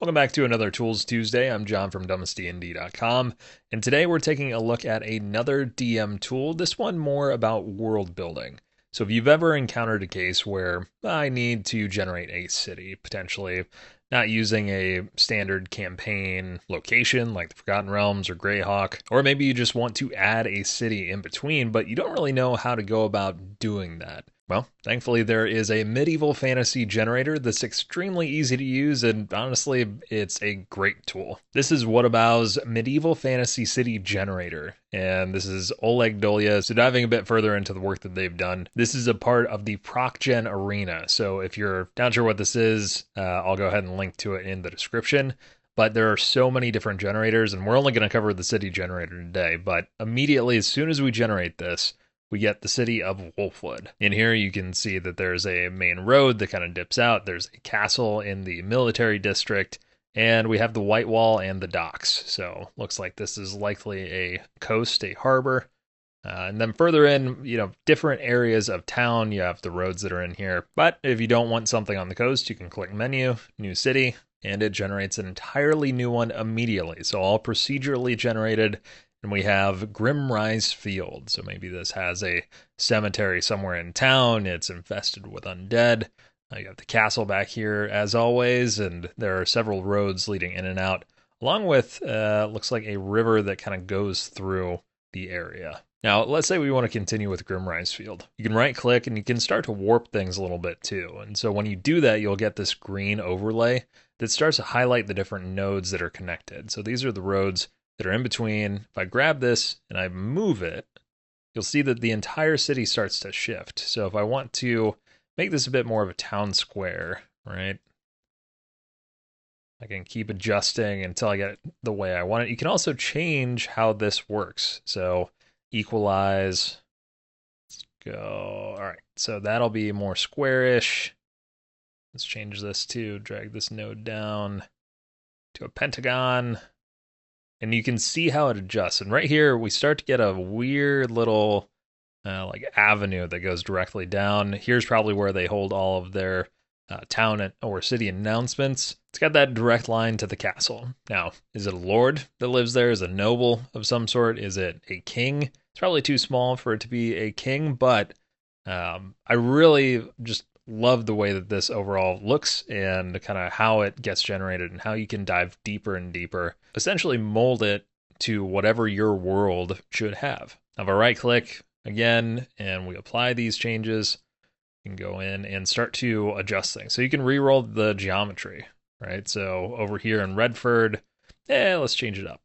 Welcome back to another Tools Tuesday. I'm John from dumbestdnd.com, and today we're taking a look at another DM tool, this one more about world building. So if you've ever encountered a case where I need to generate a city, potentially not using a standard campaign location like the Forgotten Realms or Greyhawk, or maybe you just want to add a city in between, but you don't really know how to go about doing that. Well, thankfully, there is a medieval fantasy generator that's extremely easy to use, and honestly, it's a great tool. This is Whatabou's Medieval Fantasy City Generator, and this is Oleg Dolya. So, diving a bit further into the work that they've done, this is a part of the ProcGen Arena. So, if you're not sure what this is, I'll go ahead and link to it in the description. But there are so many different generators, and we're only going to cover the city generator today. But immediately, as soon as we generate this, we get the city of Wolfwood. In here, you can see that there's a main road that kind of dips out. There's a castle in the military district, and we have the White Wall and the docks. So looks like this is likely a coast, a harbor. And then further in, different areas of town, you have the roads that are in here. But if you don't want something on the coast, you can click Menu, New City, and it generates an entirely new one immediately. So all procedurally generated. And we have Grimrise Field. So maybe this has a cemetery somewhere in town. It's infested with undead. You have the castle back here, as always, and there are several roads leading in and out, along with looks like a river that kind of goes through the area. Now, let's say we want to continue with Grimrise Field. You can right-click, and you can start to warp things a little bit, too. And so when you do that, you'll get this green overlay that starts to highlight the different nodes that are connected. So these are the roads that are in between. If I grab this and I move it, you'll see that the entire city starts to shift. So if I want to make this a bit more of a town square, right, I can keep adjusting until I get it the way I want it. You can also change how this works. So equalize, let's go. All right, so that'll be more squarish. Let's change this to drag this node down to a pentagon. And you can see how it adjusts. And right here, we start to get a weird little like avenue that goes directly down. Here's probably where they hold all of their town or city announcements. It's got that direct line to the castle. Now, is it a lord that lives there? Is it a noble of some sort? Is it a king? It's probably too small for it to be a king, but I really just love the way that this overall looks and kind of how it gets generated and how you can dive deeper and deeper, essentially mold it to whatever your world should have. Now, if I right click again and we apply these changes, you can go in and start to adjust things. So you can re-roll the geometry, right? So over here in Redford, let's change it up.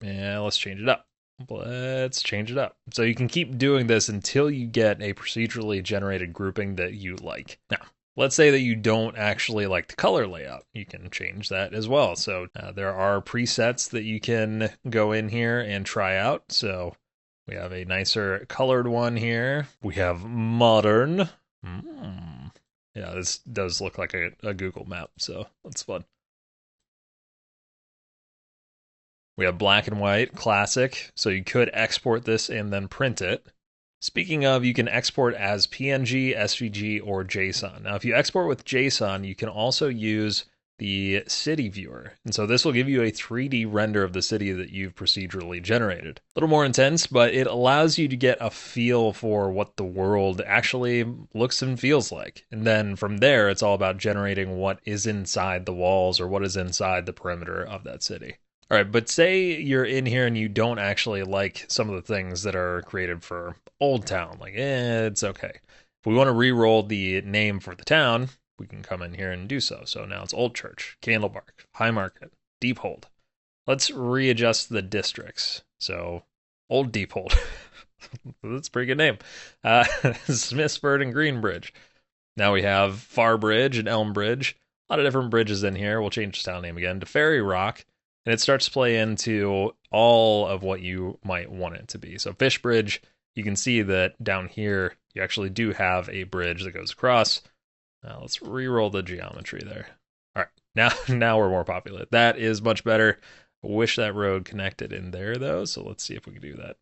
Let's change it up. Let's change it up. So you can keep doing this until you get a procedurally generated grouping that you like. Now, let's say that you don't actually like the color layout. You can change that as well. So there are presets that you can go in here and try out. So we have a nicer colored one here. We have modern. Yeah, this does look like a Google map, so that's fun. We have black and white, classic, so you could export this and then print it. Speaking of, you can export as PNG, SVG, or JSON. Now, if you export with JSON, you can also use the city viewer. And so this will give you a 3D render of the city that you've procedurally generated. A little more intense, but it allows you to get a feel for what the world actually looks and feels like. And then from there, it's all about generating what is inside the walls or what is inside the perimeter of that city. All right, but say you're in here and you don't actually like some of the things that are created for Old Town. Like, it's okay. If we want to re-roll the name for the town, we can come in here and do so. So now it's Old Church, Candlebark, High Market, Deephold. Let's readjust the districts. So Old Deephold. That's a pretty good name. Smithsford and Greenbridge. Now we have Farbridge and Elmbridge. A lot of different bridges in here. We'll change the town name again to Fairy Rock. And it starts to play into all of what you might want it to be. So Fishbridge, you can see that down here, you actually do have a bridge that goes across. Now let's re-roll the geometry there. All right, now we're more populated. That is much better. I wish that road connected in there, though. So let's see if we can do that.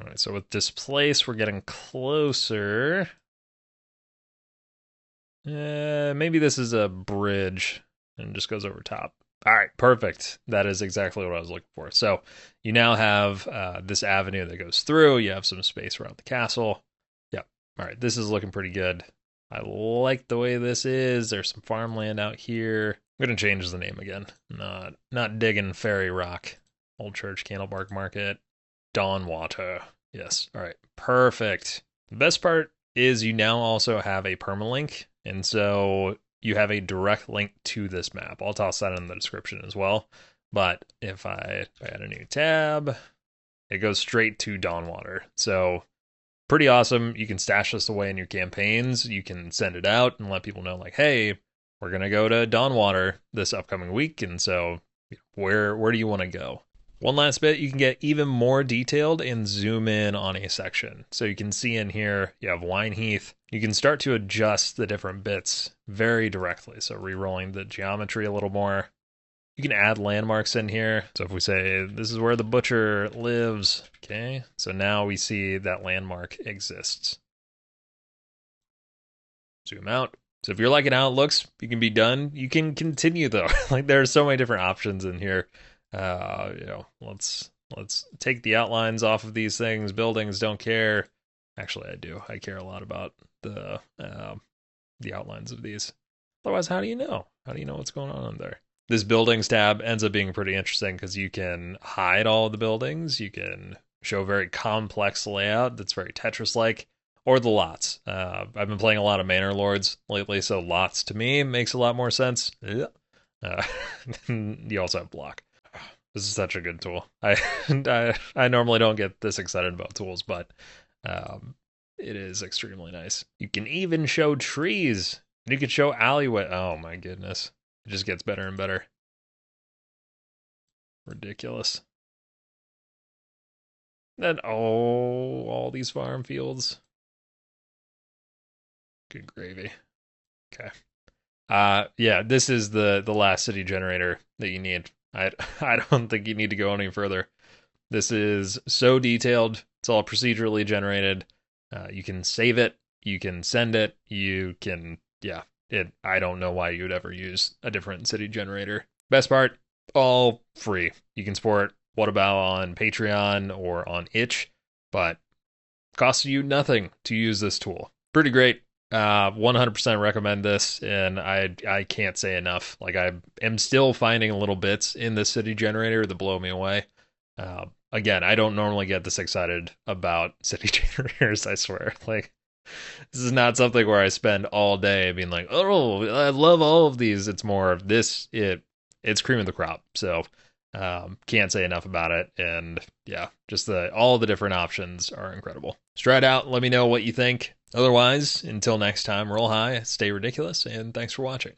All right, so with displace, we're getting closer. Maybe this is a bridge and just goes over top. All right, perfect. That is exactly what I was looking for. So you now have this avenue that goes through. You have some space around the castle. Yep. All right, this is looking pretty good. I like the way this is. There's some farmland out here. I'm gonna change the name again. Not digging Fairy Rock. Old Church Candlebark Market. Dawnwater. Yes. All right. Perfect. The best part is you now also have a permalink, and so you have a direct link to this map. I'll toss that in the description as well. But if I add a new tab, it goes straight to Dawnwater. So pretty awesome. You can stash this away in your campaigns. You can send it out and let people know, like, hey, we're gonna go to Dawnwater this upcoming week, and so where do you want to go? One last bit, you can get even more detailed and zoom in on a section. So you can see in here, you have Wine Heath. You can start to adjust the different bits very directly. So re-rolling the geometry a little more. You can add landmarks in here. So if we say, this is where the butcher lives, okay? So now we see that landmark exists. Zoom out. So if you're liking how it looks, you can be done. You can continue though. Like there are so many different options in here. Let's take the outlines off of these things. Buildings don't care. Actually, I do. I care a lot about the outlines of these. Otherwise, how do you know? How do you know what's going on there? This buildings tab ends up being pretty interesting because you can hide all of the buildings. You can show a very complex layout that's very Tetris-like, or the lots. I've been playing a lot of Manor Lords lately, so lots to me makes a lot more sense. You also have block. This is such a good tool. I normally don't get this excited about tools, but it is extremely nice. You can even show trees. You can show alleyway. Oh my goodness. It just gets better and better. Ridiculous. Then, all these farm fields. Good gravy. Okay. Yeah, this is the last city generator that you need. I don't think you need to go any further. This is so detailed. It's all procedurally generated. You can save it. You can send it. You can, I don't know why you would ever use a different city generator. Best part, all free. You can support What About on Patreon or on Itch, but costs you nothing to use this tool. Pretty great. 100% recommend this, and I can't say enough. Like, I am still finding little bits in this city generator that blow me away. Again, I don't normally get this excited about city generators, I swear. Like, this is not something where I spend all day being like, oh, I love all of these. It's more of this, it's cream of the crop. So, can't say enough about it. And yeah, just all the different options are incredible. So try it out. Let me know what you think. Otherwise, until next time, roll high, stay ridiculous, and thanks for watching.